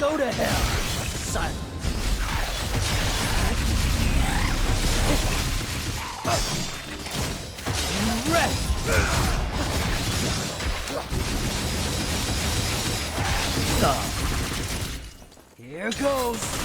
Go to hell. Silence. Rest. Stop. Here goes.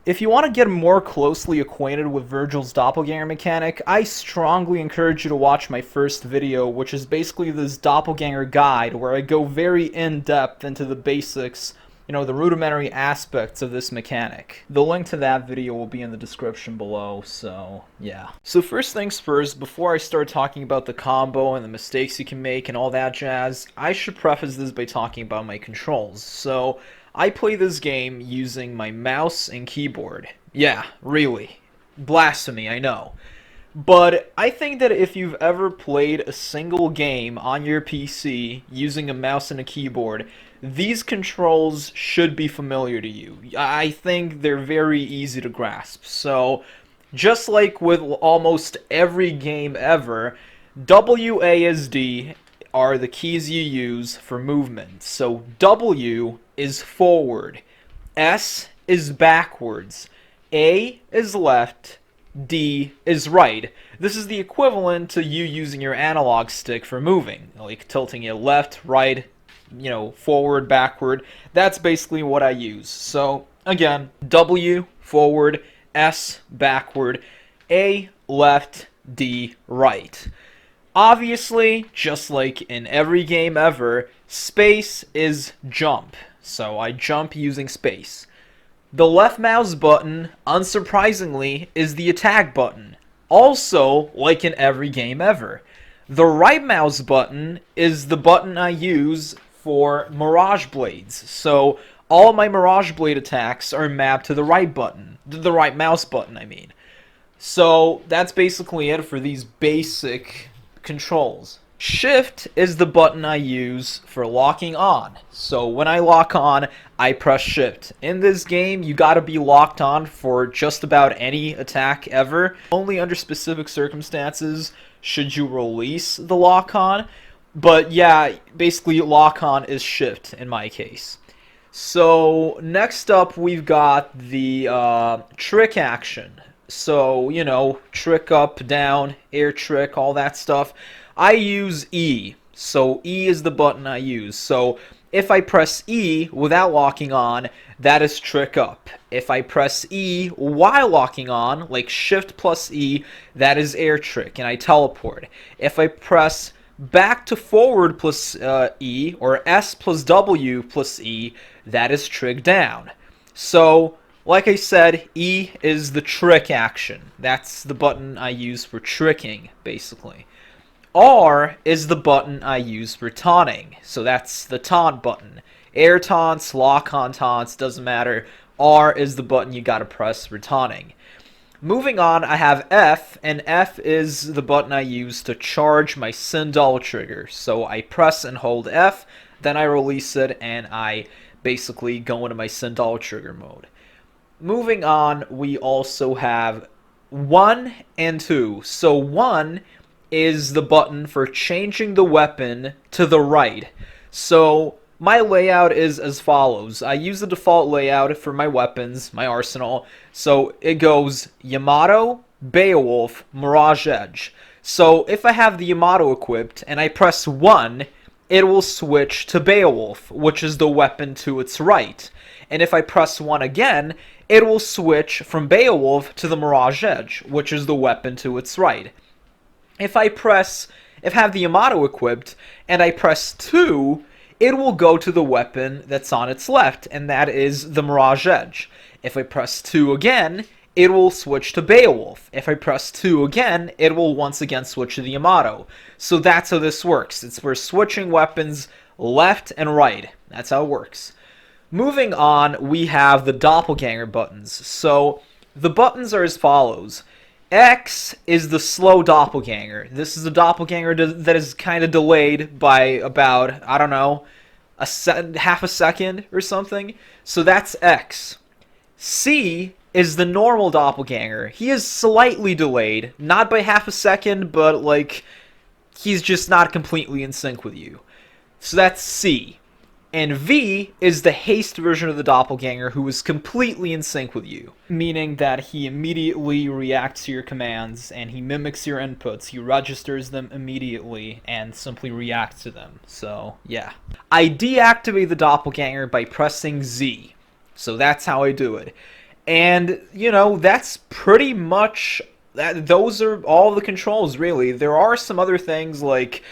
If you want to get more closely acquainted with Vergil's Doppelganger mechanic, I strongly encourage you to watch my first video, which is basically this Doppelganger guide, where I go very in-depth into the basics, the rudimentary aspects of this mechanic. The link to that video will be in the description below, so yeah. So first things first, before I start talking about the combo and the mistakes you can make and all that jazz, I should preface this by talking about my controls. So I play this game using my mouse and keyboard. Yeah, really. Blasphemy, I know. But I think that if you've ever played a single game on your PC using a mouse and a keyboard, these controls should be familiar to you. I think they're very easy to grasp. So, just like with almost every game ever, WASD are the keys you use for movement. So W is forward, S is backwards, A is left, D is right. This is the equivalent to you using your analog stick for moving, like tilting it left, right, forward, backward. That's basically what I use. So again, W forward, S backward, A left, D right. Obviously, just like in every game ever, space is jump, so I jump using space. The left mouse button, unsurprisingly, is the attack button, also like in every game ever. The right mouse button is the button I use for Mirage Blades, so all my Mirage Blade attacks are mapped to the right button, the right mouse button, I mean. So that's basically it for these basic controls. Shift is the button I use for locking on. So when I lock on, I press Shift. In this game, you gotta be locked on for just about any attack ever. Only under specific circumstances should you release the lock on. But yeah, basically lock on is Shift in my case. So next up, we've got the trick action. So, trick up, down, air trick, all that stuff. I use E. So E is the button I use. So if I press E without locking on, that is trick up. If I press E while locking on, like Shift plus E, that is air trick, and I teleport. If I press back to forward plus E, or S plus W plus E, that is trick down. So like I said, E is the trick action. That's the button I use for tricking, basically. R is the button I use for taunting. So that's the taunt button. Air taunts, lock-on taunts, doesn't matter. R is the button you gotta press for taunting. Moving on, I have F, and F is the button I use to charge my Sindel trigger. So I press and hold F, then I release it, and I basically go into my Sindel trigger mode. Moving on, we also have 1 and 2. So 1 is the button for changing the weapon to the right. So my layout is as follows. I use the default layout for my weapons, my arsenal. So it goes Yamato, Beowulf, Mirage Edge. So if I have the Yamato equipped and I press 1, it will switch to Beowulf, which is the weapon to its right. And if I press 1 again, it will switch from Beowulf to the Mirage Edge, which is the weapon to its right. If I have the Yamato equipped, and I press 2, it will go to the weapon that's on its left, and that is the Mirage Edge. If I press 2 again, it will switch to Beowulf. If I press 2 again, it will once again switch to the Yamato. So that's how this works. We're switching weapons left and right. That's how it works. Moving on, we have the Doppelganger buttons. So the buttons are as follows. X is the slow Doppelganger. This is a Doppelganger that is kind of delayed by about, I don't know, half a second or something. So that's X. C is the normal doppelganger. He is slightly delayed, not by half a second, but like he's just not completely in sync with you. So that's C. And V is the haste version of the doppelganger who is completely in sync with you, meaning that he immediately reacts to your commands and he mimics your inputs, he registers them immediately and simply reacts to them. So, yeah. I deactivate the doppelganger by pressing Z. So that's how I do it. And, you know, that's pretty much those are all the controls, really. There are some other things like,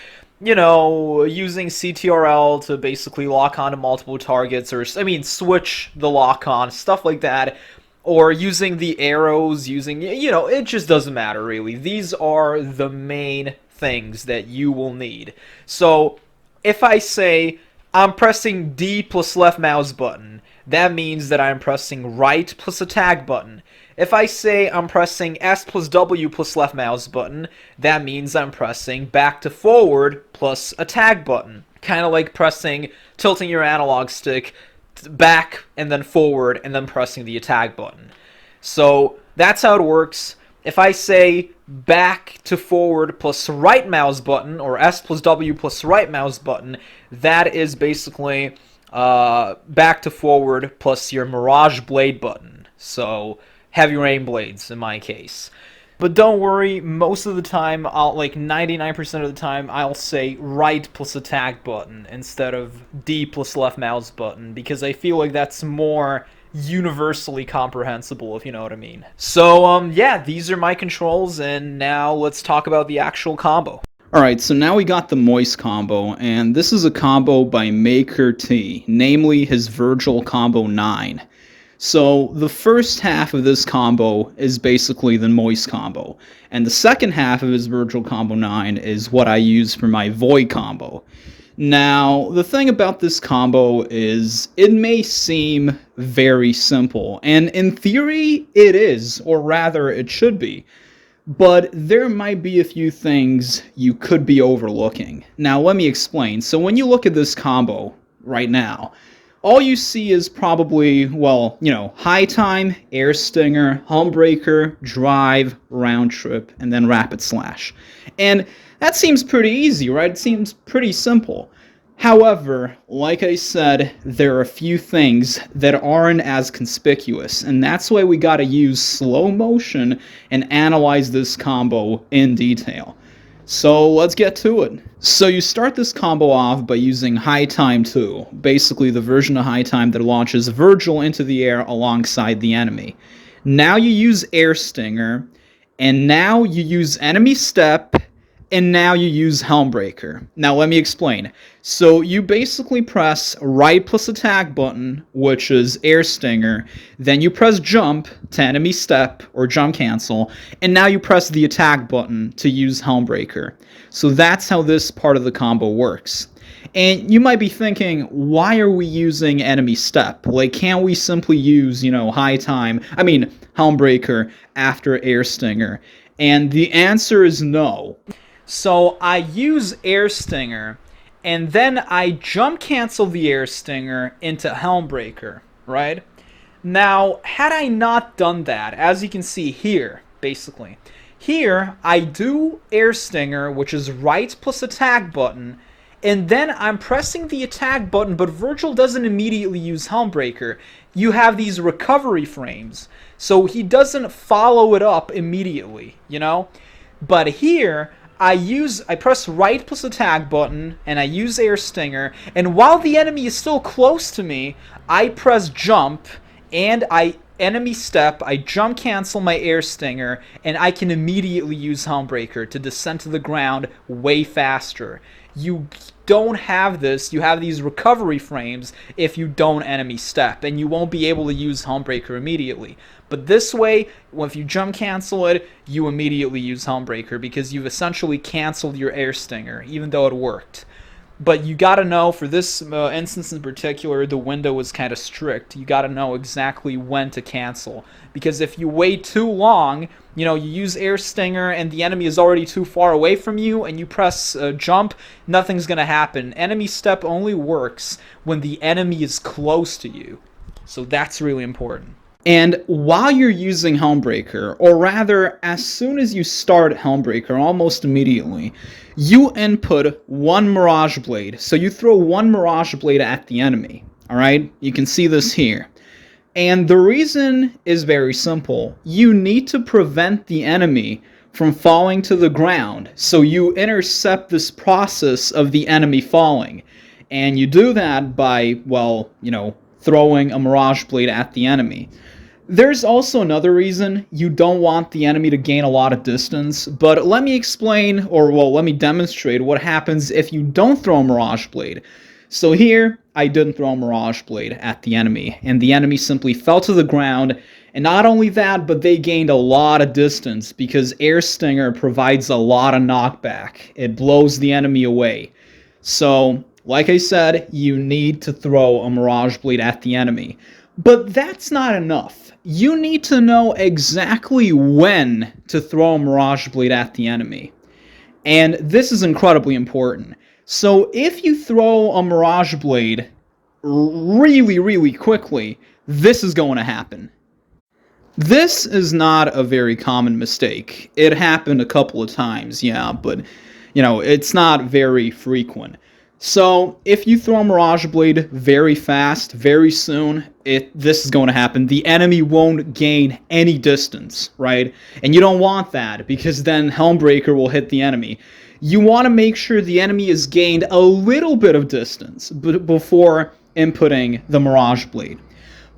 you know, using CTRL to basically lock on to multiple targets, or, I mean, switch the lock on, stuff like that, or using the arrows, using, you know, it just doesn't matter, really. These are the main things that you will need. So, if I say, I'm pressing D plus left mouse button, that means that I'm pressing right plus attack button. If I say I'm pressing S plus W plus left mouse button, that means I'm pressing back to forward plus attack button. Kind of like tilting your analog stick back and then forward and then pressing the attack button. So that's how it works. If I say back to forward plus right mouse button, or S plus W plus right mouse button, that is basically back to forward plus your Mirage Blade button. So heavy rain blades in my case. But don't worry, most of the time, like 99% of the time, I'll say right plus attack button instead of D plus left mouse button, because I feel like that's more universally comprehensible, if you know what I mean. So, yeah, these are my controls, and now let's talk about the actual combo. Alright, so now we got the Moist combo, and this is a combo by Maker T, namely his Vergil combo 9. So the first half of this combo is basically the Moist combo, and the second half of his Vergil combo 9 is what I use for my Void combo. Now, the thing about this combo is it may seem very simple, and in theory it is, or rather it should be. But there might be a few things you could be overlooking. Now, let me explain. So when you look at this combo right now, all you see is probably, well, you know, high time, air stinger, humbreaker, drive, round trip, and then rapid slash. And that seems pretty easy, right? It seems pretty simple. However, like I said, there are a few things that aren't as conspicuous, and that's why we gotta use slow motion and analyze this combo in detail. So let's get to it. So you start this combo off by using High Time 2, basically the version of High Time that launches Vergil into the air alongside the enemy. Now you use Air Stinger, and now you use Enemy Step, and now you use Helmbreaker. Now let me explain. So you basically press right plus attack button, which is Air Stinger, then you press jump to enemy step or jump cancel, and now you press the attack button to use Helmbreaker. So that's how this part of the combo works. And you might be thinking, why are we using enemy step? Like, can't we simply use, you know, Helmbreaker after Air Stinger? And the answer is no. So I use Air Stinger, and then I jump cancel the Air Stinger into Helmbreaker, right? Now, had I not done that, as you can see here, basically, here I do Air Stinger, which is right plus attack button, and then I'm pressing the attack button, but Vergil doesn't immediately use Helmbreaker. You have these recovery frames, so he doesn't follow it up immediately, you know? But here, I press right plus attack button, and I use Air Stinger, and while the enemy is still close to me, I press jump, and enemy step, I jump cancel my Air Stinger, and I can immediately use Helmbreaker to descend to the ground way faster. You don't have this, you have these recovery frames if you don't enemy step, and you won't be able to use Helmbreaker immediately. But this way, if you jump cancel it, you immediately use Helmbreaker because you've essentially canceled your Air Stinger, even though it worked. But you gotta know, for this instance in particular, the window is kind of strict. You gotta know exactly when to cancel. Because if you wait too long, you know, you use Air Stinger and the enemy is already too far away from you, and you press jump, nothing's gonna happen. Enemy step only works when the enemy is close to you. So that's really important. And while you're using Helmbreaker, or rather, as soon as you start Helmbreaker, almost immediately, you input one Mirage Blade. So you throw one Mirage Blade at the enemy, alright? You can see this here. And the reason is very simple. You need to prevent the enemy from falling to the ground, so you intercept this process of the enemy falling. And you do that by, well, throwing a Mirage Blade at the enemy. There's also another reason you don't want the enemy to gain a lot of distance, but let me explain, or well, let me demonstrate what happens if you don't throw a Mirage Blade. So here, I didn't throw a Mirage Blade at the enemy, and the enemy simply fell to the ground, and not only that, but they gained a lot of distance because Air Stinger provides a lot of knockback. It blows the enemy away. So, like I said, you need to throw a Mirage Blade at the enemy. But that's not enough. You need to know exactly when to throw a Mirage Blade at the enemy. And this is incredibly important. So if you throw a Mirage Blade really, really quickly, this is going to happen. This is not a very common mistake. It happened a couple of times, yeah, but, it's not very frequent. So, if you throw a Mirage Blade very fast, very soon, this is going to happen. The enemy won't gain any distance, right? And you don't want that, because then Helmbreaker will hit the enemy. You want to make sure the enemy has gained a little bit of distance before inputting the Mirage Blade.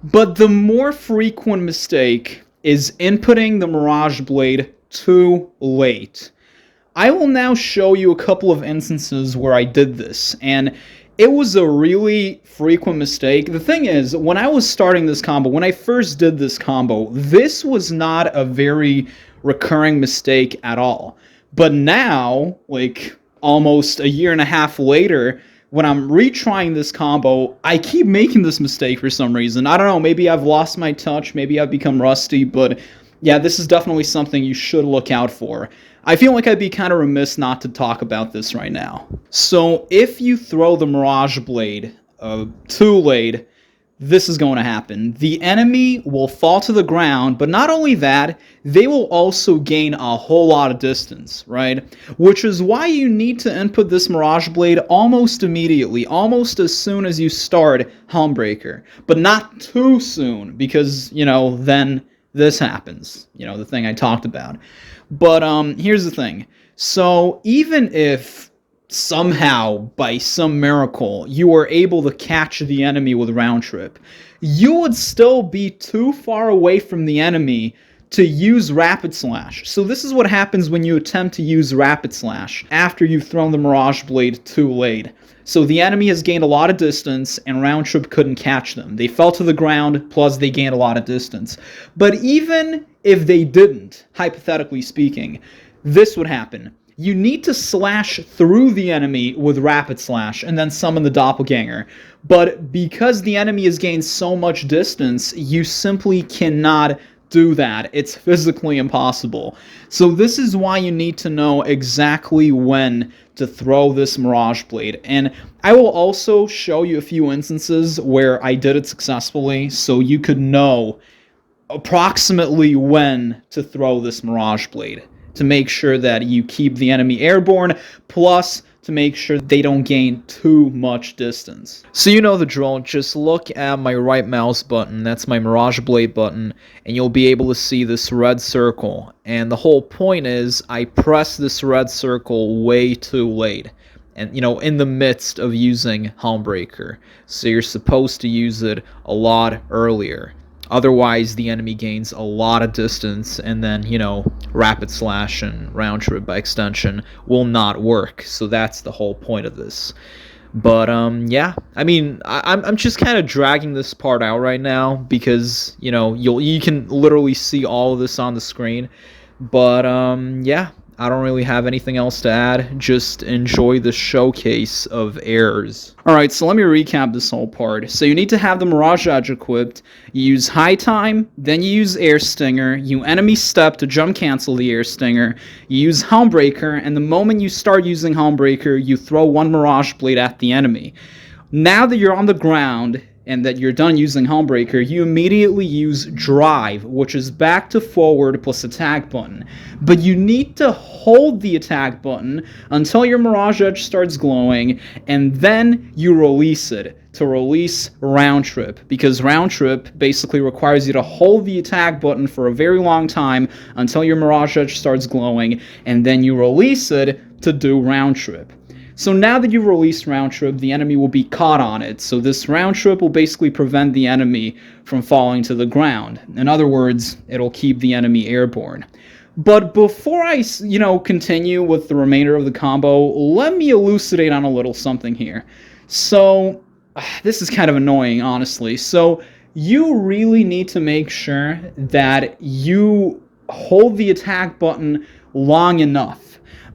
But the more frequent mistake is inputting the Mirage Blade too late. I will now show you a couple of instances where I did this, and it was a really frequent mistake. The thing is, when I was starting this combo, when I first did this combo, this was not a very recurring mistake at all. But now, like almost a year and a half later, when I'm retrying this combo, I keep making this mistake for some reason. I don't know, maybe I've lost my touch, maybe I've become rusty, but yeah, this is definitely something you should look out for. I feel like I'd be kind of remiss not to talk about this right now. So, if you throw the Mirage Blade too late, this is going to happen. The enemy will fall to the ground, but not only that, they will also gain a whole lot of distance, right? Which is why you need to input this Mirage Blade almost immediately, almost as soon as you start Helmbreaker. But not too soon, because, then this happens. The thing I talked about. But here's the thing. So even if somehow, by some miracle, you were able to catch the enemy with round trip, you would still be too far away from the enemy to use Rapid Slash. So this is what happens when you attempt to use Rapid Slash after you've thrown the Mirage Blade too late. So the enemy has gained a lot of distance, and round trip couldn't catch them. They fell to the ground, plus they gained a lot of distance. But even if they didn't, hypothetically speaking, this would happen. You need to slash through the enemy with Rapid Slash, and then summon the Doppelganger. But because the enemy has gained so much distance, you simply cannot do that. It's physically impossible. So this is why you need to know exactly when to throw this Mirage Blade. And I will also show you a few instances where I did it successfully, so you could know approximately when to throw this Mirage Blade to make sure that you keep the enemy airborne, plus to make sure they don't gain too much distance. So you know the drill, just look at my right mouse button, that's my Mirage Blade button, and you'll be able to see this red circle. And the whole point is, I press this red circle way too late. And, in the midst of using Helmbreaker. So you're supposed to use it a lot earlier. Otherwise, the enemy gains a lot of distance, and then, Rapid Slash and Round Trip by extension will not work. So that's the whole point of this. But, yeah, I mean, I'm just kind of dragging this part out right now because, you can literally see all of this on the screen. But, yeah, I don't really have anything else to add. Just enjoy the showcase of errors. Alright, so let me recap this whole part. So you need to have the Mirage Edge equipped. You use High Time, then you use Air Stinger. You enemy step to jump cancel the Air Stinger. You use Helmbreaker, and the moment you start using Helmbreaker, you throw one Mirage Blade at the enemy. Now that you're on the ground, and that you're done using Helmbreaker, you immediately use Drive, which is back to forward plus attack button. But you need to hold the attack button until your Mirage Edge starts glowing, and then you release it to release Round Trip, because Round Trip basically requires you to hold the attack button for a very long time until your Mirage Edge starts glowing, and then you release it to do Round Trip. So now that you've released Round Trip, the enemy will be caught on it. So this Round Trip will basically prevent the enemy from falling to the ground. In other words, it'll keep the enemy airborne. But before I, continue with the remainder of the combo, let me elucidate on a little something here. So, this is kind of annoying, honestly. So, you really need to make sure that you hold the attack button long enough.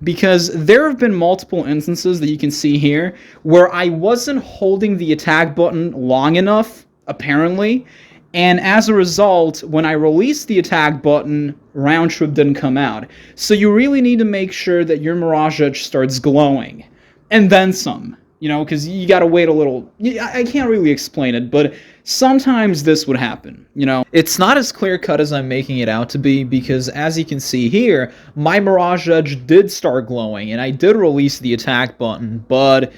Because there have been multiple instances that you can see here where I wasn't holding the attack button long enough, apparently, and as a result, when I released the attack button, Round Trip didn't come out. So you really need to make sure that your Mirage Edge starts glowing, and then some. Because you gotta wait a little. I can't really explain it, but sometimes this would happen, It's not as clear-cut as I'm making it out to be, because as you can see here, my Mirage Edge did start glowing, and I did release the attack button, but,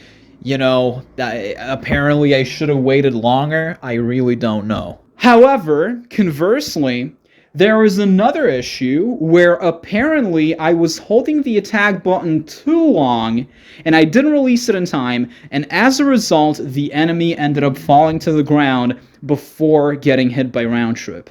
apparently I should have waited longer. I really don't know. However, conversely, there was another issue where apparently I was holding the attack button too long and I didn't release it in time, and as a result, the enemy ended up falling to the ground before getting hit by Round Trip.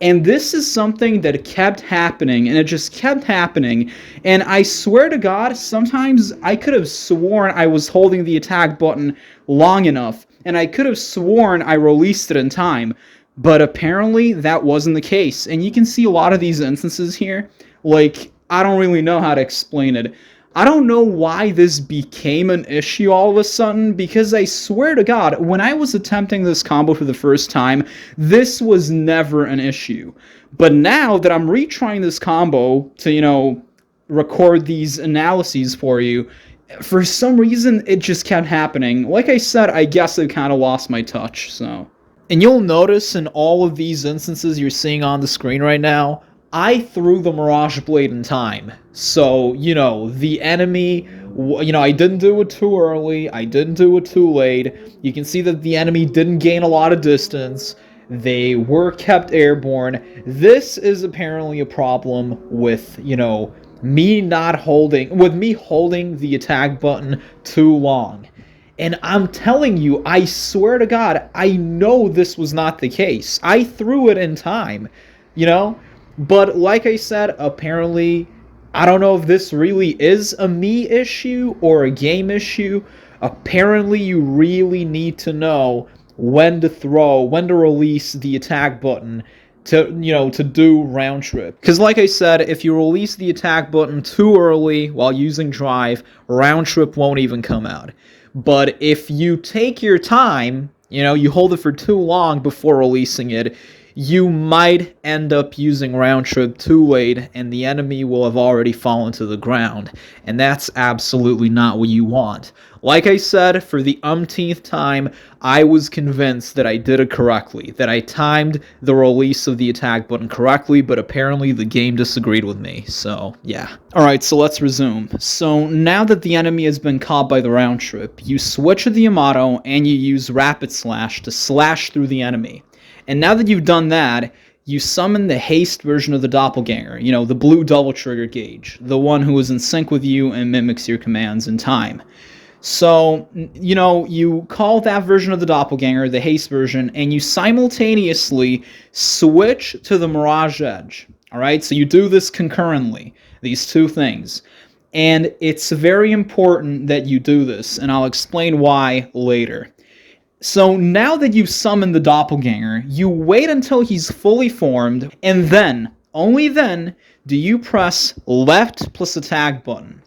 And this is something that kept happening, and it just kept happening, and I swear to God, sometimes I could have sworn I was holding the attack button long enough, and I could have sworn I released it in time. But apparently that wasn't the case. And you can see a lot of these instances here. Like, I don't really know how to explain it. I don't know why this became an issue all of a sudden, because I swear to God, when I was attempting this combo for the first time, this was never an issue. But now that I'm retrying this combo to, record these analyses for you, for some reason it just kept happening. Like I said, I guess I kind of lost my touch, so... And you'll notice in all of these instances you're seeing on the screen right now, I threw the Mirage Blade in time. So, the enemy, I didn't do it too early, I didn't do it too late. You can see that the enemy didn't gain a lot of distance. They were kept airborne. This is apparently a problem with, me holding the attack button too long. And I'm telling you, I swear to God, I know this was not the case. I threw it in time, But like I said, apparently, I don't know if this really is a me issue or a game issue. Apparently, you really need to know when to release the attack button to do Round Trip. Because like I said, if you release the attack button too early while using Drive, Round Trip won't even come out. But if you take your time, you hold it for too long before releasing it, you might end up using Round Trip too late, and the enemy will have already fallen to the ground. And that's absolutely not what you want. Like I said, for the umpteenth time, I was convinced that I did it correctly, that I timed the release of the attack button correctly, but apparently the game disagreed with me, so yeah. Alright, so let's resume. So now that the enemy has been caught by the Round Trip, you switch to the Yamato and you use Rapid Slash to slash through the enemy. And now that you've done that, you summon the haste version of the Doppelganger, the blue double trigger gauge, the one who is in sync with you and mimics your commands in time. So, you call that version of the Doppelganger, the haste version, and you simultaneously switch to the Mirage Edge. Alright, so you do this concurrently, these two things. And it's very important that you do this, and I'll explain why later. So now that you've summoned the Doppelganger, you wait until he's fully formed, and then, only then, do you press left plus attack button.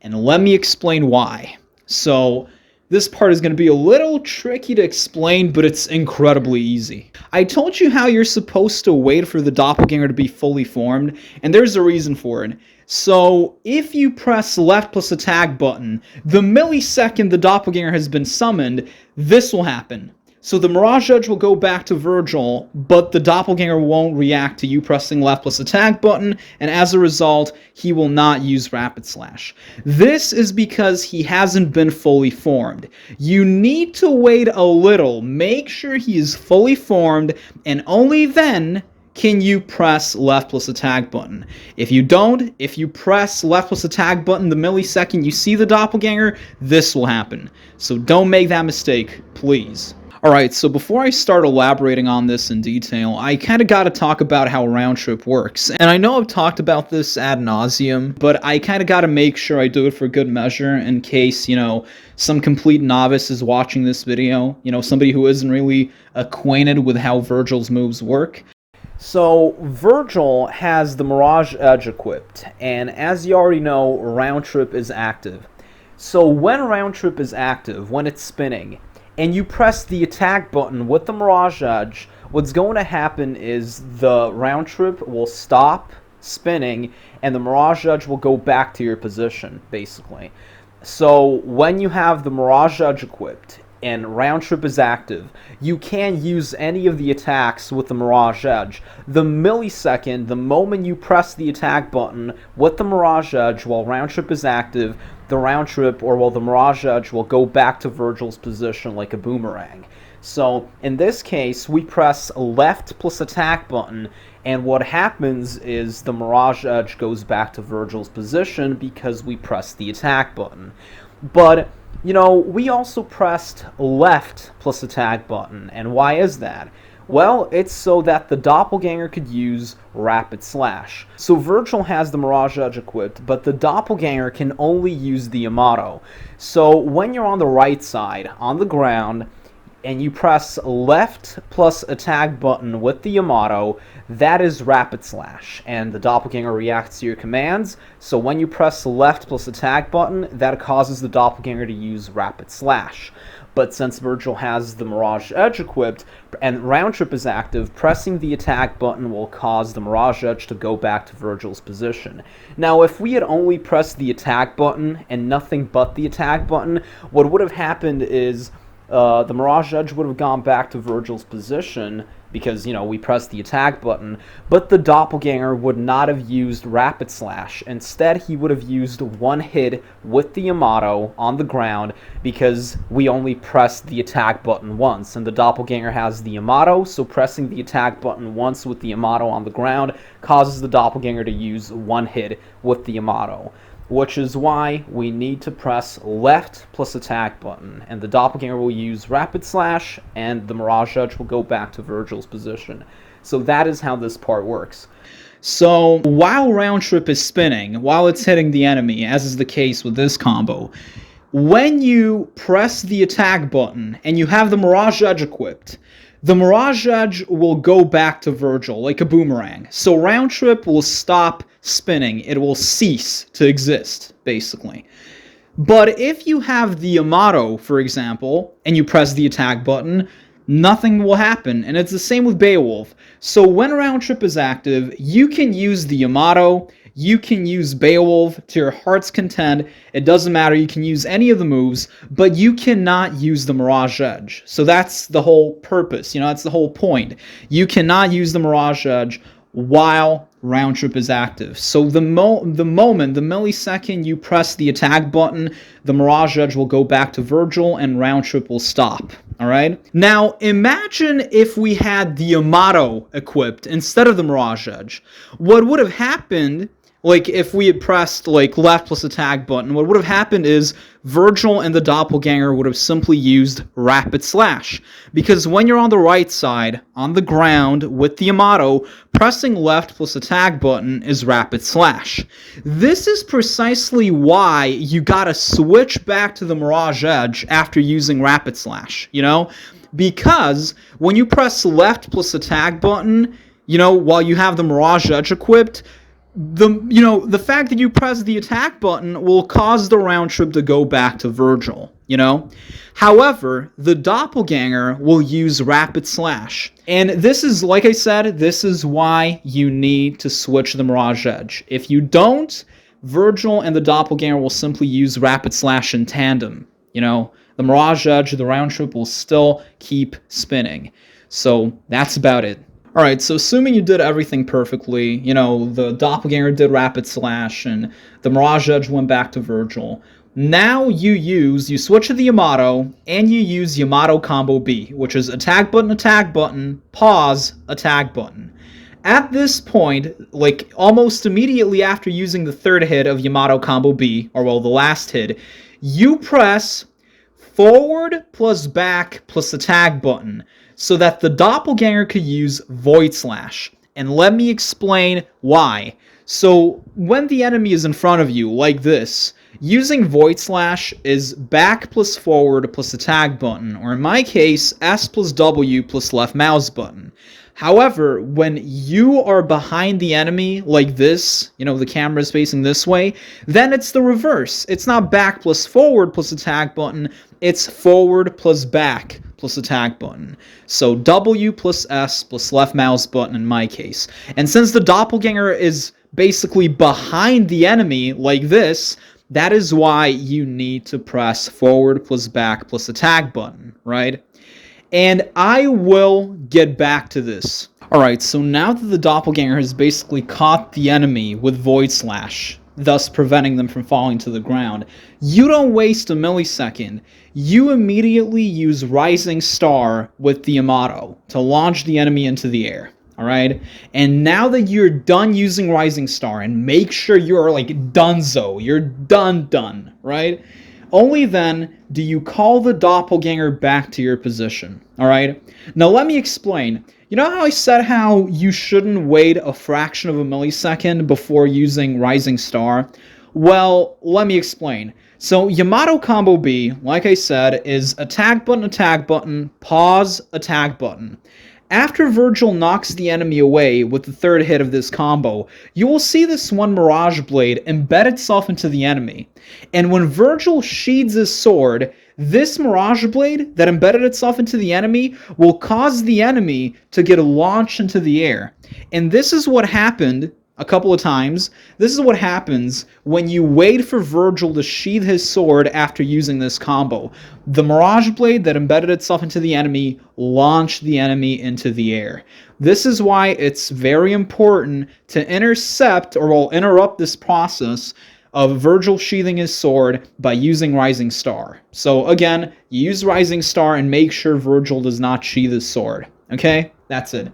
And let me explain why. So, this part is going to be a little tricky to explain, but it's incredibly easy. I told you how you're supposed to wait for the Doppelganger to be fully formed, and there's a reason for it. So, if you press left plus attack button, the millisecond the Doppelganger has been summoned, this will happen. So the Mirage Edge will go back to Vergil, but the Doppelganger won't react to you pressing left plus attack button, and as a result, he will not use Rapid Slash. This is because he hasn't been fully formed. You need to wait a little, make sure he is fully formed, and only then can you press left plus attack button. If you don't, if you press left plus attack button the millisecond you see the Doppelganger, this will happen. So don't make that mistake, please. Alright, so before I start elaborating on this in detail, I kind of got to talk about how round trip works. And I know I've talked about this ad nauseum, but I kind of got to make sure I do it for good measure in case, some complete novice is watching this video, somebody who isn't really acquainted with how Vergil's moves work. So, Vergil has the Mirage Edge equipped, and as you already know, round trip is active. So when round trip is active, when it's spinning, and you press the attack button with the Mirage Edge, what's going to happen is the round trip will stop spinning and the Mirage Edge will go back to your position, basically. So when you have the Mirage Edge equipped and round trip is active, you can use any of the attacks with the Mirage Edge. The millisecond, the moment you press the attack button with the Mirage Edge while round trip is active, the round trip, or the Mirage Edge will go back to Vergil's position like a boomerang. So in this case, we press left plus attack button, and what happens is the Mirage Edge goes back to Vergil's position because we pressed the attack button. But we also pressed left plus attack button, and why is that? Well, it's so that the Doppelganger could use Rapid Slash. So Vergil has the Mirage Edge equipped, but the Doppelganger can only use the Yamato. So when you're on the right side, on the ground, and you press left plus attack button with the Yamato, that is Rapid Slash, and the Doppelganger reacts to your commands. So when you press left plus attack button, that causes the Doppelganger to use Rapid Slash. But since Vergil has the Mirage Edge equipped and round trip is active, pressing the attack button will cause the Mirage Edge to go back to Vergil's position. Now, if we had only pressed the attack button and nothing but the attack button, what would have happened is the Mirage Edge would have gone back to Vergil's position because, we pressed the attack button, but the Doppelganger would not have used Rapid Slash. Instead, he would have used one hit with the Yamato on the ground because we only pressed the attack button once, and the Doppelganger has the Yamato, so pressing the attack button once with the Yamato on the ground causes the Doppelganger to use one hit with the Yamato. Which is why we need to press left plus attack button, and the Doppelganger will use Rapid Slash, and the Mirage Edge will go back to Vergil's position. So that is how this part works. So while round trip is spinning, while it's hitting the enemy, as is the case with this combo, when you press the attack button and you have the Mirage Edge equipped, the Mirage Edge will go back to Vergil like a boomerang. So round trip will stop spinning. It will cease to exist, basically. But if you have the Yamato, for example, and you press the attack button, nothing will happen. And it's the same with Beowulf. So when round trip is active, you can use the Yamato, you can use Beowulf to your heart's content. It doesn't matter, you can use any of the moves, but you cannot use the Mirage Edge. So that's the whole purpose, that's the whole point. You cannot use the Mirage Edge while round trip is active. So the millisecond you press the attack button, the Mirage Edge will go back to Vergil and round trip will stop. Alright? Now, imagine if we had the Yamato equipped instead of the Mirage Edge. What would have happened, if we had pressed, left plus attack button, what would have happened is Vergil and the Doppelganger would have simply used Rapid Slash. Because when you're on the right side, on the ground, with the Yamato, pressing left plus attack button is Rapid Slash. This is precisely why you gotta switch back to the Mirage Edge after using Rapid Slash, Because when you press left plus attack button, while you have the Mirage Edge equipped, the fact that you press the attack button will cause the round trip to go back to Vergil, However, the Doppelganger will use Rapid Slash. And this is, like I said, this is why you need to switch the Mirage Edge. If you don't, Vergil and the Doppelganger will simply use Rapid Slash in tandem, the Mirage Edge, the round trip will still keep spinning. So that's about it. Alright, so assuming you did everything perfectly, you know, the Doppelganger did Rapid Slash, and the Mirage Edge went back to Vergil. Now you switch to the Yamato, and you use Yamato Combo B, which is attack button, pause, attack button. At this point, like almost immediately after using the third hit of Yamato Combo B, or well, the last hit, you press forward plus back plus attack button so that the Doppelganger could use Void Slash. And let me explain why. So when the enemy is in front of you, like this, using Void Slash is back plus forward plus attack button, or in my case, S plus W plus left mouse button. However, when you are behind the enemy like this, you know, the camera is facing this way, then it's the reverse. It's not back plus forward plus attack button, it's forward plus back plus attack button. So W plus S plus left mouse button in my case. And since the Doppelganger is basically behind the enemy like this, that is why you need to press forward plus back plus attack button, right? And I will get back to this. Alright, so now that the Doppelganger has basically caught the enemy with Void Slash, thus preventing them from falling to the ground, you don't waste a millisecond. You immediately use Rising Star with the Yamato to launch the enemy into the air. Alright? And now that you're done using Rising Star, and make sure you're like donezo, you're done, right? Only then do you call the Doppelganger back to your position, alright? Now let me explain. You know how I said how you shouldn't wait a fraction of a millisecond before using Rising Star? Well, let me explain. So Yamato Combo B, like I said, is attack button, pause, attack button. After Vergil knocks the enemy away with the third hit of this combo, you will see this one Mirage Blade embed itself into the enemy. And when Vergil sheathes his sword, this Mirage Blade that embedded itself into the enemy will cause the enemy to get launched into the air. And this is what happened a couple of times. This is what happens when you wait for Vergil to sheath his sword after using this combo. The Mirage Blade that embedded itself into the enemy launched the enemy into the air. This is why it's very important to intercept, or well, interrupt this process of Vergil sheathing his sword by using Rising Star. So again, you use Rising Star and make sure Vergil does not sheath his sword. Okay? That's it.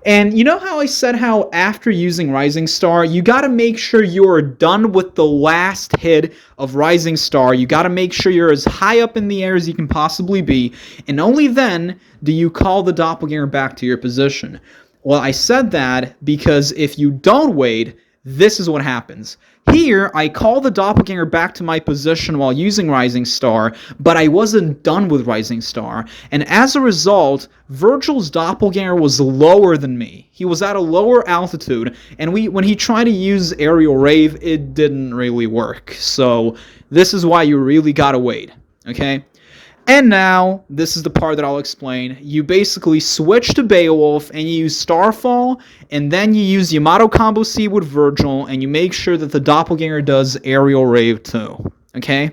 And you know how I said how after using Rising Star, you gotta make sure you're done with the last hit of Rising Star. You gotta make sure you're as high up in the air as you can possibly be, and only then do you call the Doppelganger back to your position. Well, I said that because if you don't wait, this is what happens. Here, I call the Doppelganger back to my position while using Rising Star, but I wasn't done with Rising Star, and as a result, Vergil's Doppelganger was lower than me. He was at a lower altitude, and when he tried to use Aerial Rave, it didn't really work. So, this is why you really gotta wait, okay? And now, this is the part that I'll explain. You basically switch to Beowulf, and you use Starfall, and then you use Yamato Combo C with Vergil, and you make sure that the Doppelganger does Aerial Rave too. Okay?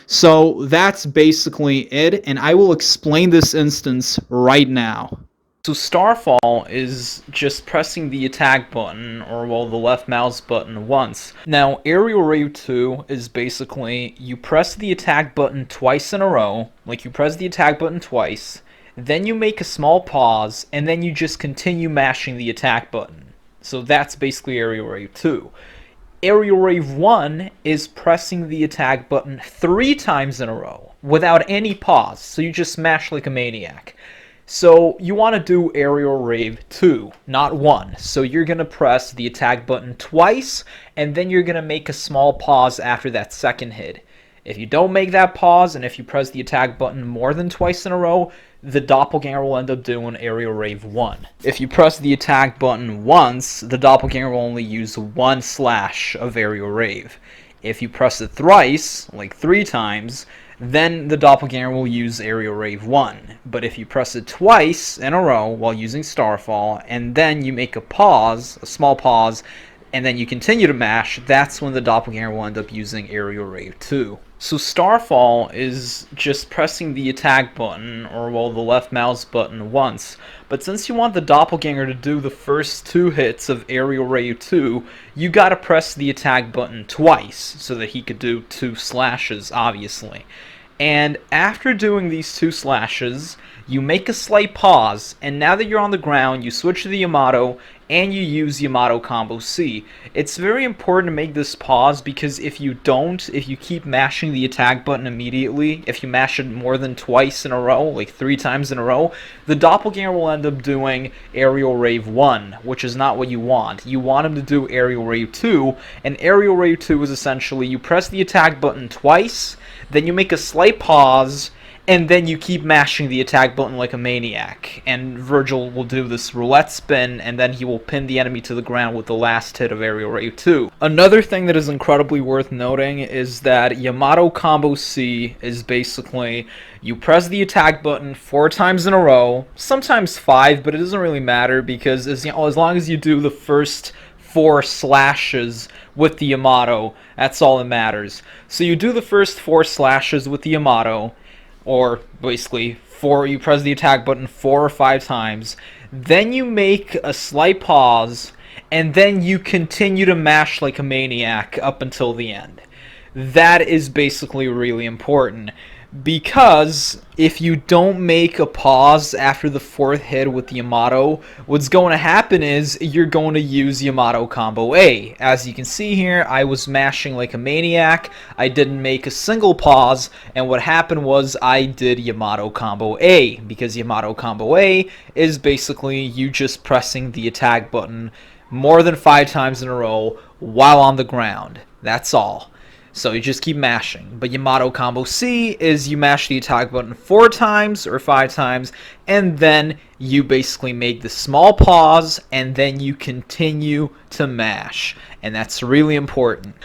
So, that's basically it, and I will explain this instance right now. So Starfall is just pressing the attack button, or well, the left mouse button once. Now, Aerial Rave 2 is basically, you press the attack button twice in a row, like you press the attack button twice, then you make a small pause, and then you just continue mashing the attack button. So that's basically Aerial Rave 2. Aerial Rave 1 is pressing the attack button 3 times in a row, without any pause, so you just smash like a maniac. So you want to do Aerial Rave 2, not 1. So you're going to press the attack button twice, and then you're going to make a small pause after that second hit. If you don't make that pause, and if you press the attack button more than twice in a row, the Doppelganger will end up doing Aerial Rave 1. If you press the attack button once, the Doppelganger will only use 1 slash of Aerial Rave. If you press it thrice, like 3 times, then the Doppelganger will use Aerial Rave 1. But if you press it twice in a row while using Starfall, and then you make a pause, a small pause, and then you continue to mash, that's when the Doppelganger will end up using Aerial Rave 2. So Starfall is just pressing the attack button, or well, the left mouse button once, but since you want the Doppelganger to do the first 2 hits of Aerial Rave 2, you gotta press the attack button twice, so that he could do 2 slashes, obviously. And after doing these 2 slashes, you make a slight pause, and now that you're on the ground, you switch to the Yamato, and you use Yamato Combo C. It's very important to make this pause, because if you don't, if you keep mashing the attack button immediately, if you mash it more than twice in a row, like 3 times in a row, the Doppelganger will end up doing Aerial Rave 1, which is not what you want. You want him to do Aerial Rave 2, and Aerial Rave 2 is essentially you press the attack button twice, then you make a slight pause, and then you keep mashing the attack button like a maniac. And Vergil will do this roulette spin, and then he will pin the enemy to the ground with the last hit of Aerial Rave 2. Another thing that is incredibly worth noting is that Yamato Combo C is basically, you press the attack button 4 times in a row, sometimes 5, but it doesn't really matter, because as long as you do the first 4 slashes with the Yamato, that's all that matters. So you do the first 4 slashes with the Yamato, or basically you press the attack button 4 or 5 times, then you make a slight pause, and then you continue to mash like a maniac up until the end. That is basically really important, because if you don't make a pause after the 4th hit with the Yamato, what's going to happen is you're going to use Yamato Combo A. As you can see here, I was mashing like a maniac, I didn't make a single pause, and what happened was I did Yamato Combo A, because Yamato Combo A is basically you just pressing the attack button more than 5 times in a row while on the ground. That's all. So you just keep mashing. But Yamato Combo C is you mash the attack button 4 times or 5 times, and then you basically make the small pause, and then you continue to mash. And that's really important.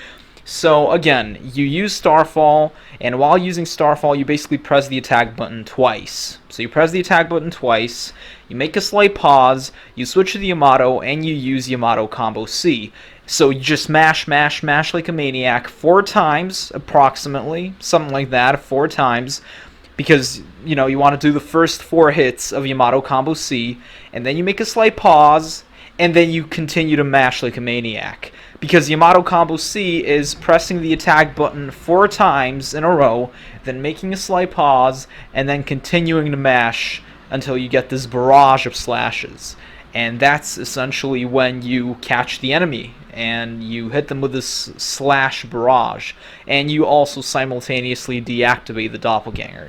So again, you use Starfall, and while using Starfall, you basically press the attack button twice. So you press the attack button twice, you make a slight pause, you switch to the Yamato, and you use Yamato Combo C. So you just mash, mash, mash like a maniac 4 times, approximately, something like that, 4 times, because, you know, you want to do the first 4 hits of Yamato Combo C, and then you make a slight pause, and then you continue to mash like a maniac. Because Yamato Combo C is pressing the attack button 4 times in a row, then making a slight pause, and then continuing to mash until you get this barrage of slashes. And that's essentially when you catch the enemy, and you hit them with this slash barrage, and you also simultaneously deactivate the Doppelganger.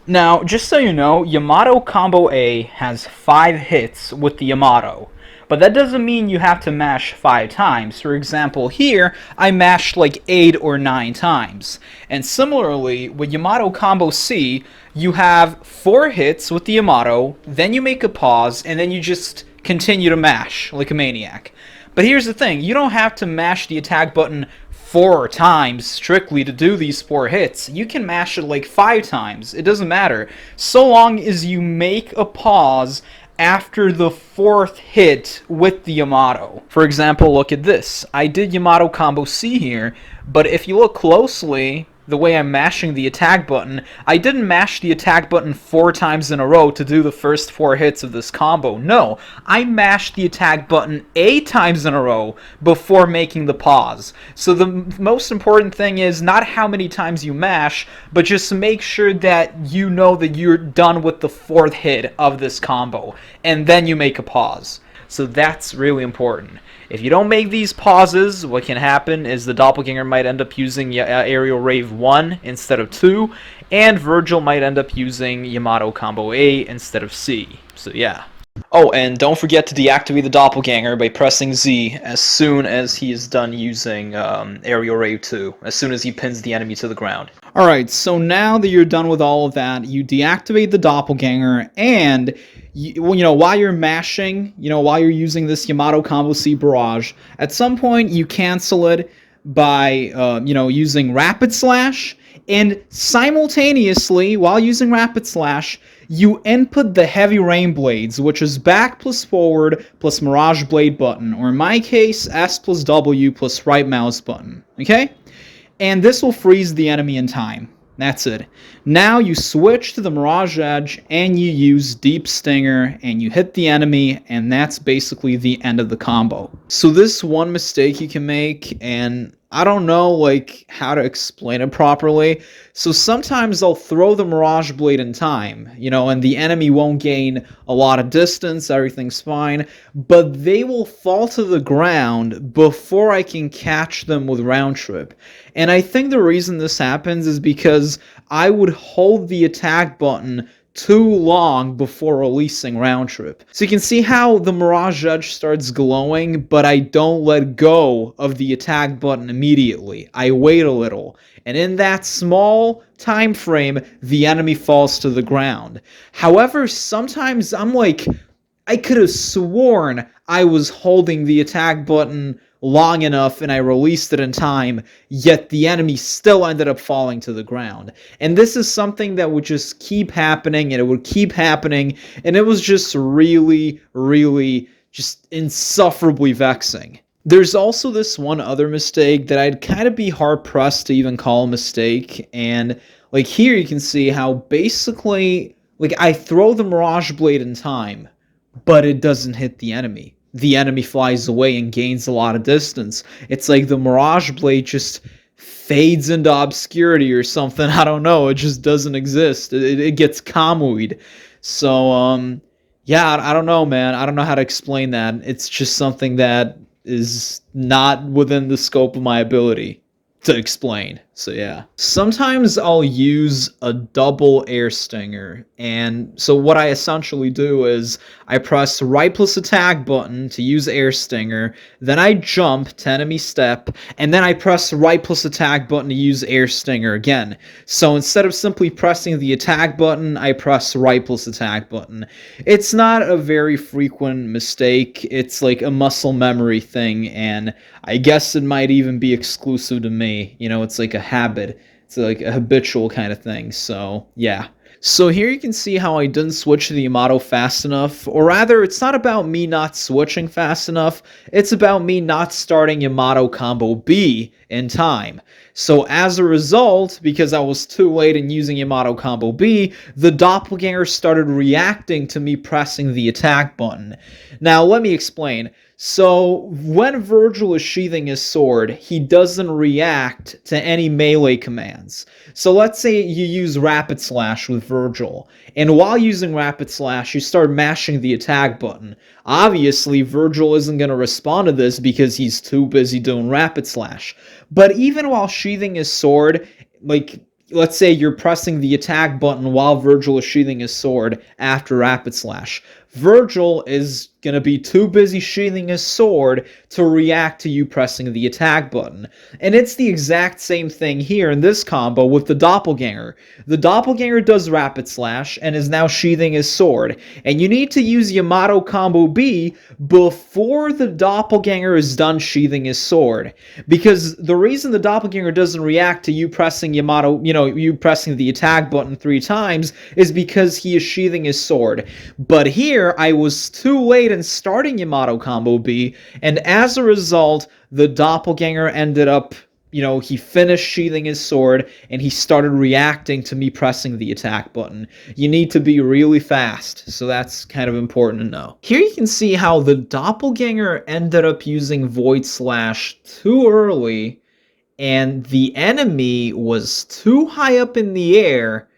Now, just so you know, Yamato Combo A has 5 hits with the Yamato. But that doesn't mean you have to mash 5 times. For example, here, I mashed like 8 or 9 times. And similarly, with Yamato Combo C, you have 4 hits with the Yamato, then you make a pause, and then you just continue to mash like a maniac. But here's the thing, you don't have to mash the attack button 4 times strictly to do these 4 hits. You can mash it like 5 times. It doesn't matter. So long as you make a pause after the 4th hit with the Yamato. For example, look at this. I did Yamato Combo C here, but if you look closely, the way I'm mashing the attack button, I didn't mash the attack button 4 times in a row to do the first 4 hits of this combo. No, I mashed the attack button 8 times in a row before making the pause. So the most important thing is not how many times you mash, but just make sure that you know that you're done with the 4th hit of this combo, and then you make a pause. So that's really important. If you don't make these pauses, what can happen is the Doppelganger might end up using Aerial Rave 1 instead of 2, and Vergil might end up using Yamato Combo A instead of C. So yeah. Oh, and don't forget to deactivate the Doppelganger by pressing Z as soon as he is done using Aerial Rave 2, as soon as he pins the enemy to the ground. Alright, so now that you're done with all of that, you deactivate the Doppelganger, and while you're mashing, while you're using this Yamato Combo C Barrage, at some point you cancel it by, using Rapid Slash, and simultaneously, while using Rapid Slash, you input the Heavy Rain Blades, which is back plus forward plus Mirage Blade button, or in my case, S plus W plus right mouse button, okay? And this will freeze the enemy in time. That's it. Now you switch to the Mirage Edge and you use Deep Stinger and you hit the enemy, and that's basically the end of the combo. So this one mistake you can make, and I don't know how to explain it properly. So sometimes I'll throw the Mirage Blade in time, and the enemy won't gain a lot of distance, everything's fine, but they will fall to the ground before I can catch them with Round Trip. And I think the reason this happens is because I would hold the attack button too long before releasing Round Trip. So you can see how the Mirage Edge starts glowing, but I don't let go of the attack button immediately. I wait a little, and in that small time frame, the enemy falls to the ground. However, sometimes I could have sworn I was holding the attack button long enough and I released it in time, yet the enemy still ended up falling to the ground. And this is something that would just keep happening, and it would keep happening, and it was just really, really just insufferably vexing. There's also this one other mistake that I'd kind of be hard-pressed to even call a mistake, and here you can see how basically I throw the Mirage Blade in time, but it doesn't hit the enemy. The enemy flies away and gains a lot of distance. It's like the Mirage Blade just fades into obscurity or something. I don't know. It just doesn't exist. It gets comboed. So, yeah, I don't know, man. I don't know how to explain that. It's just something that is not within the scope of my ability to explain. So yeah. Sometimes I'll use a double air stinger, and so what I essentially do is I press right plus attack button to use air stinger, then I jump to enemy step, and then I press right plus attack button to use air stinger again. So instead of simply pressing the attack button, I press right plus attack button. It's not a very frequent mistake. It's like a muscle memory thing, and I guess it might even be exclusive to me. It's like a habit. It's like a habitual kind of thing. So yeah. So here you can see how I didn't switch to the Yamato fast enough, or rather, it's not about me not switching fast enough, it's about me not starting Yamato Combo B in time. So as a result, because I was too late in using Yamato Combo B, the Doppelganger started reacting to me pressing the attack button. Now let me explain. So, when Vergil is sheathing his sword, he doesn't react to any melee commands. So let's say you use Rapid Slash with Vergil, and while using Rapid Slash, you start mashing the attack button. Obviously, Vergil isn't going to respond to this because he's too busy doing Rapid Slash. But even while sheathing his sword, let's say you're pressing the attack button while Vergil is sheathing his sword after Rapid Slash. Vergil is going to be too busy sheathing his sword to react to you pressing the attack button. And it's the exact same thing here in this combo with the Doppelganger. The Doppelganger does Rapid Slash and is now sheathing his sword. And you need to use Yamato Combo B before the Doppelganger is done sheathing his sword. Because the reason the Doppelganger doesn't react to you pressing you pressing the attack button 3 times is because he is sheathing his sword. But here, I was too late in starting Yamato Combo B, and as a result, the Doppelganger ended up, he finished sheathing his sword, and he started reacting to me pressing the attack button. You need to be really fast, so that's kind of important to know. Here you can see how the Doppelganger ended up using Void Slash too early, and the enemy was too high up in the air.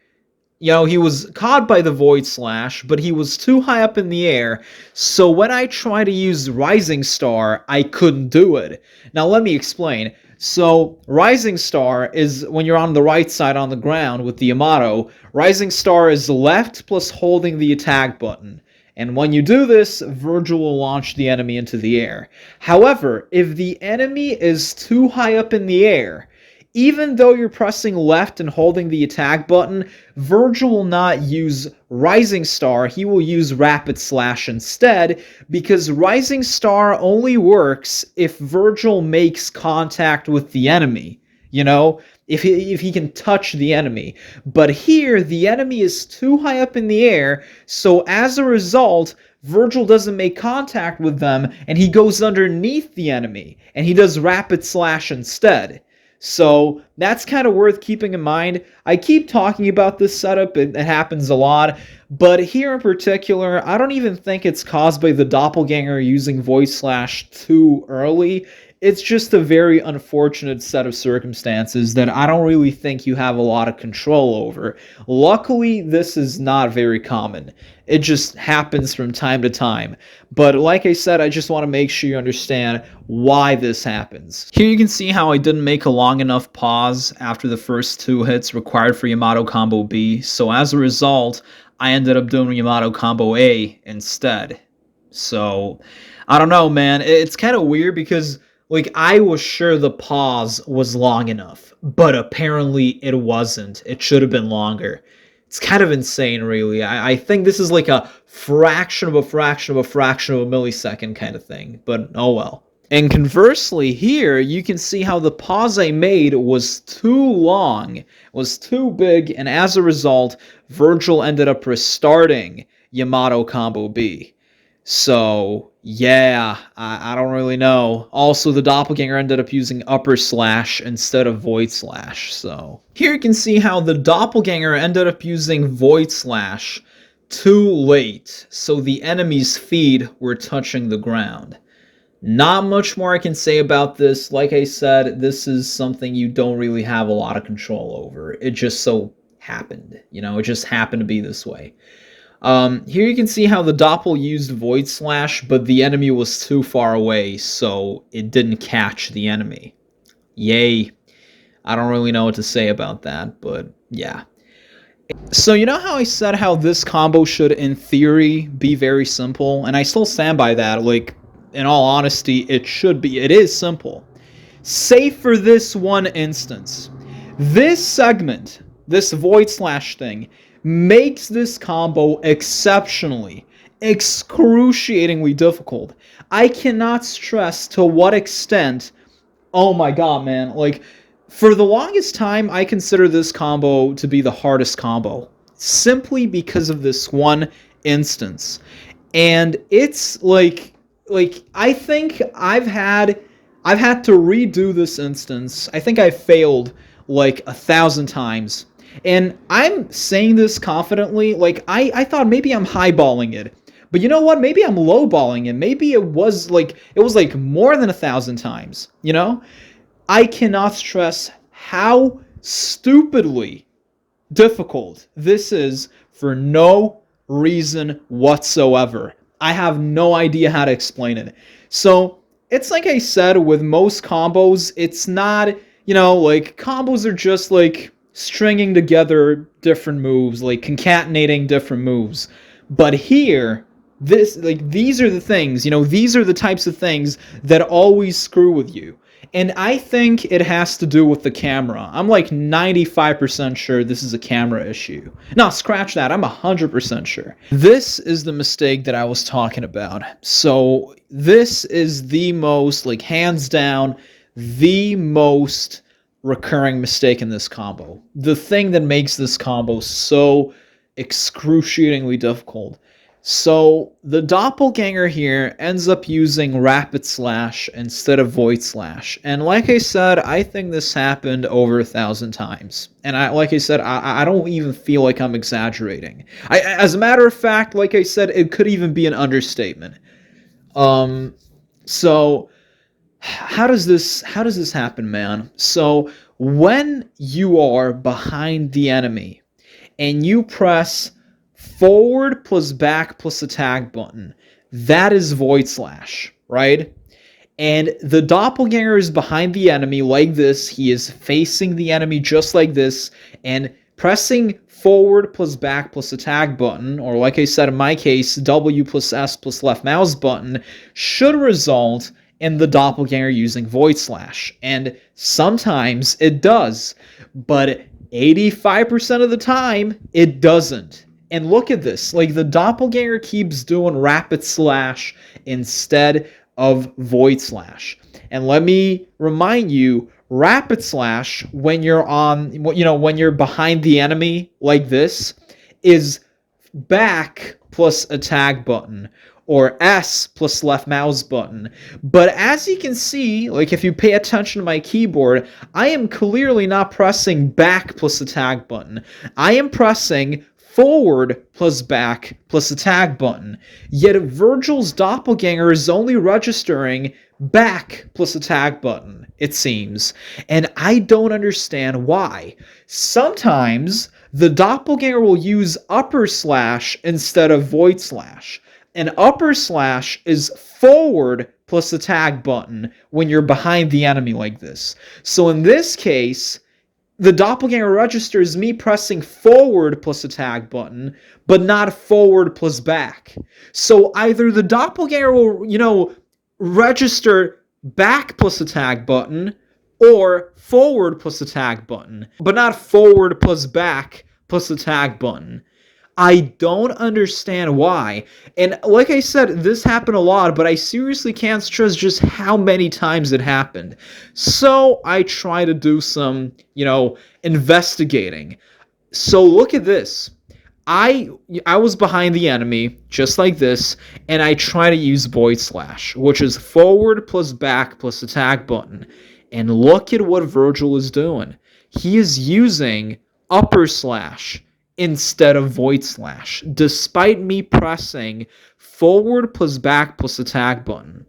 He was caught by the Void Slash, but he was too high up in the air, so when I tried to use Rising Star, I couldn't do it. Now let me explain. So, Rising Star is when you're on the right side on the ground with the Yamato. Rising Star is left plus holding the attack button. And when you do this, Vergil will launch the enemy into the air. However, if the enemy is too high up in the air, even though you're pressing left and holding the attack button, Vergil will not use Rising Star, he will use Rapid Slash instead, because Rising Star only works if Vergil makes contact with the enemy, you know? If he can touch the enemy. But here, the enemy is too high up in the air, so as a result, Vergil doesn't make contact with them, and he goes underneath the enemy, and he does Rapid Slash instead. So that's kind of worth keeping in mind. I keep talking about this setup, it happens a lot, but here in particular, I don't even think it's caused by the Doppelganger using Void Slash too early. It's just a very unfortunate set of circumstances that I don't really think you have a lot of control over. Luckily, this is not very common. It just happens from time to time. But like I said, I just want to make sure you understand why this happens. Here you can see how I didn't make a long enough pause after the first 2 hits required for Yamato Combo B, so as a result, I ended up doing Yamato Combo A instead. So, I don't know, man. It's kind of weird because like, I was sure the pause was long enough, but apparently it wasn't. It should have been longer. It's kind of insane, really. I think this is like a fraction of a fraction of a fraction of a millisecond kind of thing, but oh well. And conversely, here, you can see how the pause I made was too long, was too big, and as a result, Vergil ended up restarting Yamato Combo B. So, yeah, I don't really know. Also, the Doppelganger ended up using Upper Slash instead of Void Slash, so. Here you can see how the Doppelganger ended up using Void Slash too late, so the enemy's feet were touching the ground. Not much more I can say about this. Like I said, this is something you don't really have a lot of control over. It just so happened, you know, it just happened to be this way. Here you can see how the Doppel used Void Slash, but the enemy was too far away, so it didn't catch the enemy. Yay. I don't really know what to say about that, but yeah. So you know how I said how this combo should, in theory, be very simple? And I still stand by that. Like, in all honesty, it should be. It is simple. Save for this one instance. This segment, this Void Slash thing, makes this combo exceptionally, excruciatingly difficult. I cannot stress to what extent, oh my god, man, like, for the longest time, I consider this combo to be the hardest combo, simply because of this one instance. And it's like I think I've had to redo this instance. I think I failed like 1,000 times. And I'm saying this confidently, like, I thought maybe I'm highballing it. But you know what? Maybe I'm lowballing it. Maybe it was like more than 1,000 times, you know? I cannot stress how stupidly difficult this is for no reason whatsoever. I have no idea how to explain it. So, it's like I said, with most combos, it's not, you know, like, combos are just like stringing together different moves, like concatenating different moves. But here, these are the things, you know, these are the types of things that always screw with you. And I think it has to do with the camera. I'm like 95% sure this is a camera issue. No, scratch that. I'm 100% sure. This is the mistake that I was talking about. So this is the most, like, hands down, the most recurring mistake in this combo. The thing that makes this combo so excruciatingly difficult. So the Doppelganger here ends up using Rapid Slash instead of Void Slash. And like I said, I think this happened over 1,000 times. And like I said, I don't even feel like I'm exaggerating. As a matter of fact, like I said, it could even be an understatement. So how does this happen, man? So when you are behind the enemy and you press forward plus back plus attack button, that is Void Slash, right? And the Doppelganger is behind the enemy like this. He is facing the enemy just like this, and pressing forward plus back plus attack button, or like I said in my case, W plus S plus left mouse button, should result in the Doppelganger using Void Slash. And sometimes it does, but 85% of the time, it doesn't. And look at this. Like, the Doppelganger keeps doing Rapid Slash instead of Void Slash. And let me remind you, Rapid Slash, when you're when you're behind the enemy like this, is back plus attack button, or S plus left mouse button. But as you can see, like if you pay attention to my keyboard, I am clearly not pressing back plus attack button. I am pressing forward plus back plus attack button. Yet Vergil's Doppelganger is only registering back plus attack button, it seems. And I don't understand why. Sometimes the Doppelganger will use upper slash instead of void slash. And upper slash is forward plus attack button when you're behind the enemy like this. So in this case, the Doppelganger registers me pressing forward plus attack button, but not forward plus back. So either the Doppelganger will, register back plus attack button, or forward plus attack button, but not forward plus back plus attack button. I don't understand why. And like I said, this happened a lot, but I seriously can't stress just how many times it happened. So I try to do some, investigating. So look at this. I was behind the enemy, just like this, and I try to use Void Slash, which is forward plus back plus attack button. And look at what Vergil is doing. He is using upper slash instead of void slash, despite me pressing forward plus back plus attack button.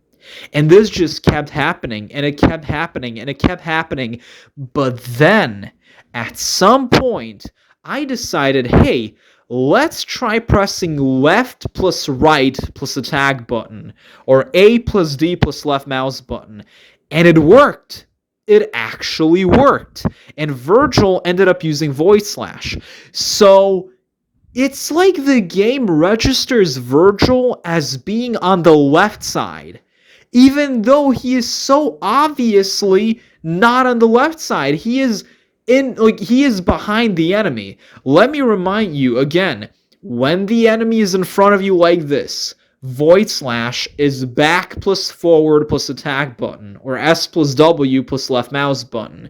And this just kept happening, and it kept happening, and it kept happening. But then, at some point, I decided, hey, let's try pressing left plus right plus attack button, or A plus D plus left mouse button. And it worked. It actually worked. And Vergil ended up using Void Slash. So it's like the game registers Vergil as being on the left side, even though he is so obviously not on the left side. He is behind the enemy. Let me remind you again, when the enemy is in front of you like this, Void Slash is back plus forward plus attack button, or S plus W plus left mouse button.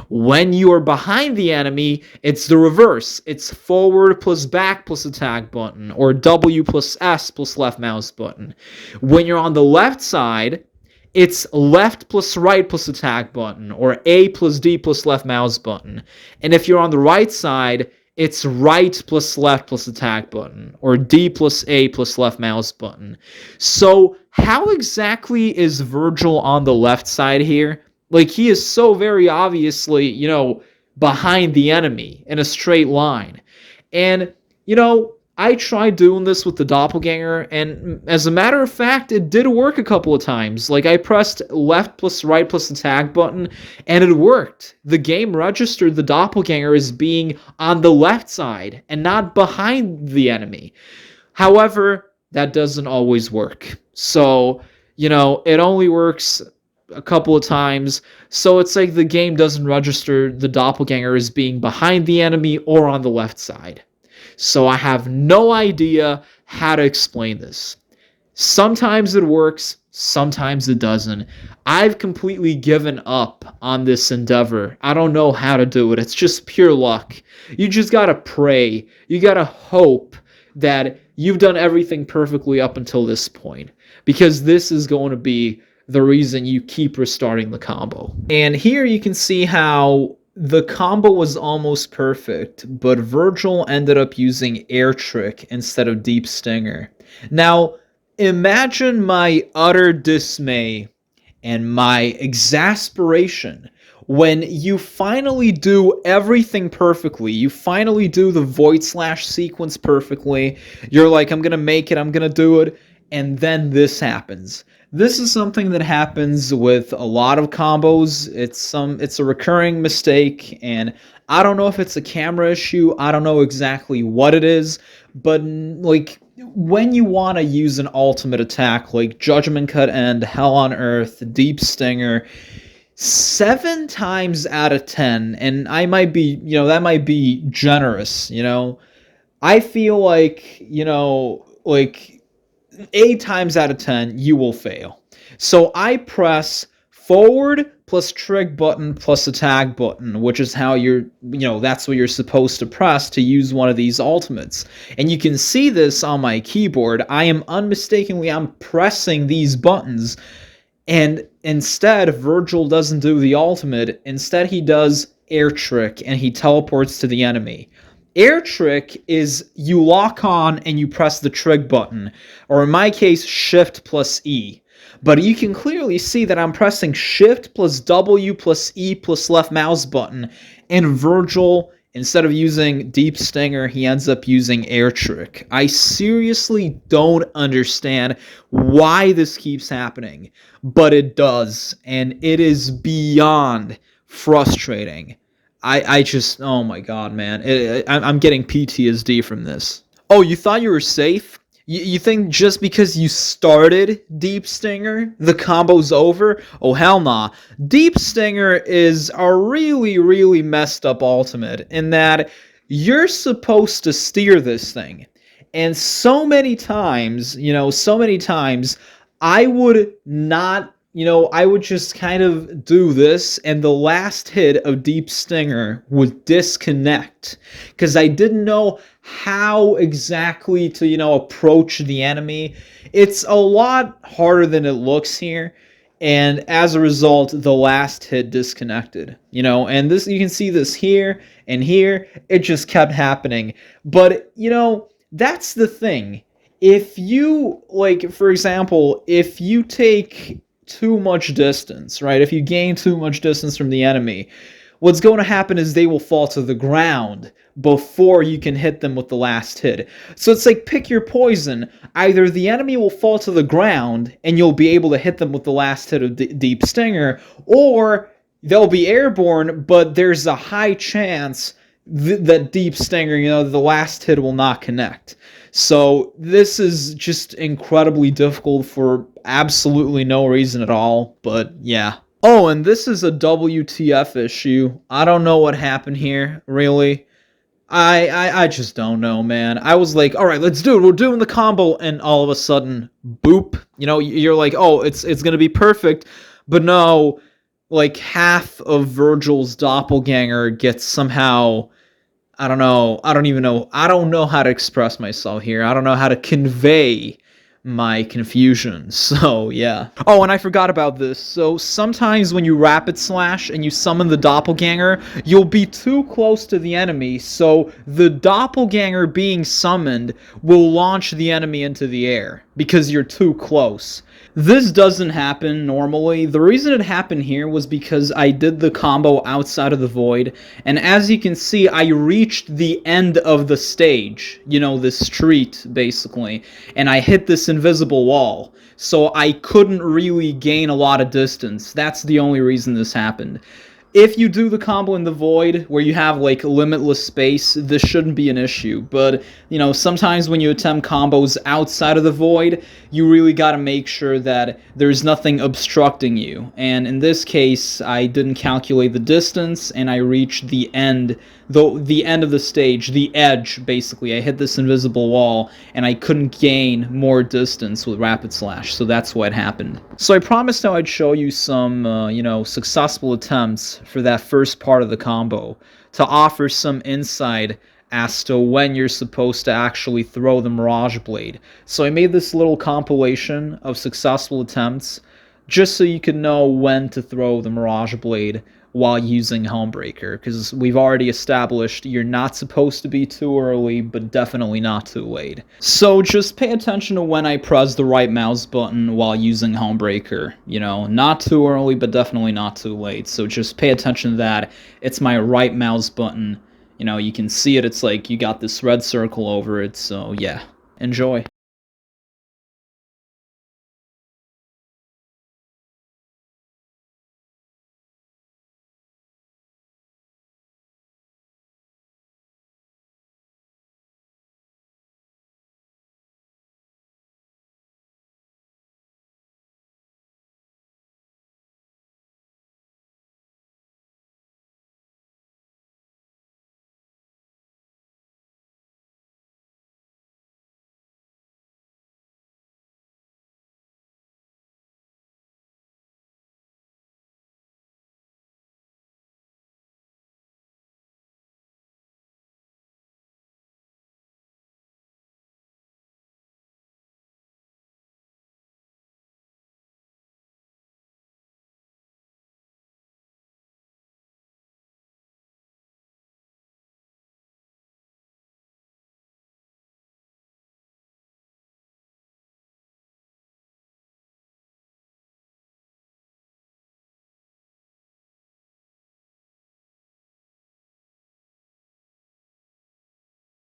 When you are behind the enemy, it's the reverse. It's forward plus back plus attack button, or W plus S plus left mouse button. When you're on the left side, it's left plus right plus attack button, or A plus D plus left mouse button. And if you're on the right side, it's right plus left plus attack button, or D plus A plus left mouse button. So how exactly is Vergil on the left side here? Like, he is so very obviously, behind the enemy in a straight line. And, I tried doing this with the Doppelganger, and as a matter of fact, it did work a couple of times. Like, I pressed left plus right plus attack button, and it worked. The game registered the Doppelganger as being on the left side and not behind the enemy. However, that doesn't always work. So, it only works a couple of times. So it's like the game doesn't register the Doppelganger as being behind the enemy or on the left side. So I have no idea how to explain this. Sometimes it works, sometimes it doesn't. I've completely given up on this endeavor. I don't know how to do it. It's just pure luck. You just gotta pray. You gotta hope that you've done everything perfectly up until this point, because this is going to be the reason you keep restarting the combo. And here you can see how the combo was almost perfect, but Vergil ended up using Air Trick instead of Deep Stinger. Now, imagine my utter dismay and my exasperation when you finally do everything perfectly. You finally do the Void Slash sequence perfectly. You're like, I'm gonna make it, I'm gonna do it, and then this happens. This is something that happens with a lot of combos. It's a recurring mistake, and I don't know if it's a camera issue. I don't know exactly what it is, but when you want to use an ultimate attack like Judgment Cut End, Hell on Earth, Deep Stinger, 7 times out of 10, and I might be, that might be generous, I feel like, like 8 times out of 10, you will fail. So I press forward plus trig button plus attack button, which is how that's what you're supposed to press to use one of these ultimates. And you can see this on my keyboard. I'm pressing these buttons, and instead, Vergil doesn't do the ultimate. Instead, he does Air Trick, and he teleports to the enemy. Air Trick is you lock on and you press the trig button, or in my case, Shift plus E. But you can clearly see that I'm pressing Shift plus W plus E plus left mouse button, and Vergil, instead of using Deep Stinger, he ends up using Air Trick. I seriously don't understand why this keeps happening, but it does, and it is beyond frustrating. I just, oh my god, man. I'm getting PTSD from this. Oh, you thought you were safe? You think just because you started Deep Stinger, the combo's over? Oh, hell nah. Deep Stinger is a really, really messed up ultimate in that you're supposed to steer this thing. And so many times, I would not, I would just kind of do this, and the last hit of Deep Stinger would disconnect because I didn't know how exactly to, approach the enemy. It's a lot harder than it looks here, and as a result, the last hit disconnected, and this, you can see this here and here, it just kept happening. But, that's the thing. If you, like, for example, if you take too much distance, right? If you gain too much distance from the enemy, what's going to happen is they will fall to the ground before you can hit them with the last hit. So it's like, pick your poison. Either the enemy will fall to the ground and you'll be able to hit them with the last hit of Deep Stinger, or they'll be airborne, but there's a high chance that Deep Stinger, the last hit will not connect. So this is just incredibly difficult for absolutely no reason at all, but yeah. Oh, and this is a WTF issue. I don't know what happened here, really. I just don't know, man. I was like, all right, let's do it. We're doing the combo, and all of a sudden, boop. You're like, oh, it's gonna be perfect, but no, like half of Vergil's doppelganger gets somehow, I don't know. I don't know how to express myself here. I don't know how to convey my confusion. So, yeah. Oh, and I forgot about this. So, sometimes when you rapid slash and you summon the doppelganger, you'll be too close to the enemy, so the doppelganger being summoned will launch the enemy into the air because you're too close. This doesn't happen normally. The reason it happened here was because I did the combo outside of the void, and as you can see, I reached the end of the stage, the street, basically, and I hit this invisible wall, so I couldn't really gain a lot of distance. That's the only reason this happened. If you do the combo in the void, where you have, like, limitless space, this shouldn't be an issue. But, sometimes when you attempt combos outside of the void, you really gotta make sure that there's nothing obstructing you. And in this case, I didn't calculate the distance, and I reached the end of the stage, the edge, basically. I hit this invisible wall, and I couldn't gain more distance with Rapid Slash, so that's what happened. So I promised how I'd show you some, successful attempts for that first part of the combo, to offer some insight as to when you're supposed to actually throw the Mirage Blade. So I made this little compilation of successful attempts, just so you could know when to throw the Mirage Blade while using Helmbreaker, because we've already established you're not supposed to be too early, but definitely not too late. So just pay attention to when I press the right mouse button while using Helmbreaker. Not too early, but definitely not too late. So just pay attention to that. It's my right mouse button. You can see it, it's like you got this red circle over it, so yeah. Enjoy.